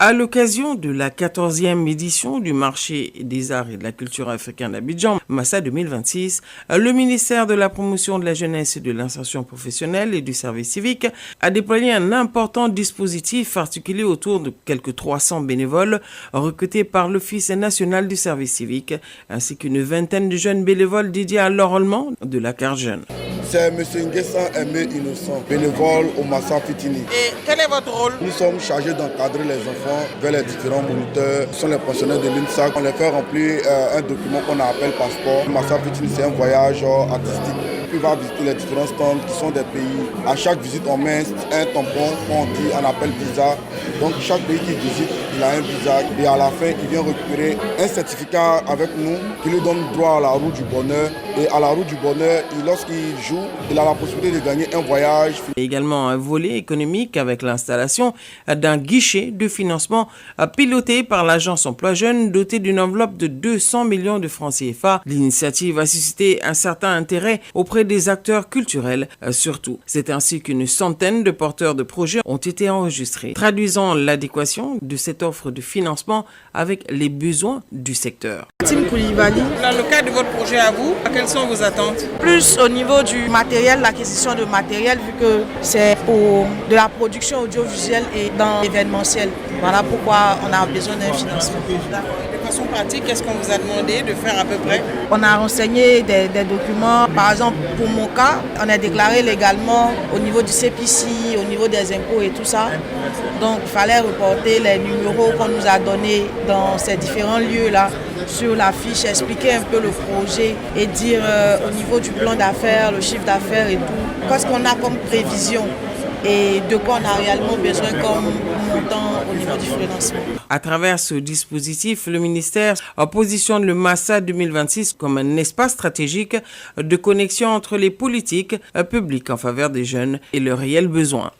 À l'occasion de la 14e édition du marché des arts et de la culture africaine d'Abidjan, Massa 2026, le ministère de la promotion de la jeunesse et de l'insertion professionnelle et du service civique a déployé un important dispositif articulé autour de quelques 300 bénévoles recrutés par l'Office national du service civique, ainsi qu'une vingtaine de jeunes bénévoles dédiés à l'enrôlement de la carte jeune. C'est M. Nguessan Aimé Innocent, bénévole au Massa Fitini. Et quel est votre rôle? Nous sommes chargés d'encadrer les enfants vers les différents moniteurs. Ce sont les pensionnaires de l'UNSAC. On les fait remplir un document qu'on appelle passeport. Massa Fitini, c'est un voyage artistique. Puis on va visiter les différents stands qui sont des pays. À chaque visite, on met un tampon qu'on dit, on appelle visa. Donc chaque pays qui visite, il a un visa. Et à la fin, il vient récupérer un certificat avec nous qui lui donne droit à la roue du bonheur. Et à la roue du bonheur, lorsqu'il joue, il a la possibilité de gagner un voyage. Également un volet économique avec l'installation d'un guichet de financement piloté par l'agence Emploi Jeunes doté d'une enveloppe de 200 millions de francs CFA. L'initiative a suscité un certain intérêt auprès des acteurs culturels surtout. C'est ainsi qu'une centaine de porteurs de projets ont été enregistrés, traduisant l'adéquation de cette offre de financement avec les besoins du secteur. Tim Koulibaly. Dans le cadre de votre projet à vous, quelles sont vos attentes? Plus au niveau du matériel, l'acquisition de matériel, vu que c'est pour de la production audiovisuelle et dans l'événementiel. Voilà pourquoi on a besoin d'un financement. De façon pratique, qu'est-ce qu'on vous a demandé de faire à peu près? On a renseigné des documents. Par exemple, pour mon cas, on est déclaré légalement au niveau du CPC, au niveau des impôts et tout ça. Donc, il fallait reporter les numéros qu'on nous a donnés dans ces différents lieux-là sur la fiche, expliquer un peu le projet et dire au niveau du plan d'affaires, le chiffre d'affaires et tout, qu'est-ce qu'on a comme prévision et de quoi on a réellement besoin comme montant au niveau du financement. À travers ce dispositif, le ministère positionne le Massa 2026 comme un espace stratégique de connexion entre les politiques publiques en faveur des jeunes et leurs réels besoins.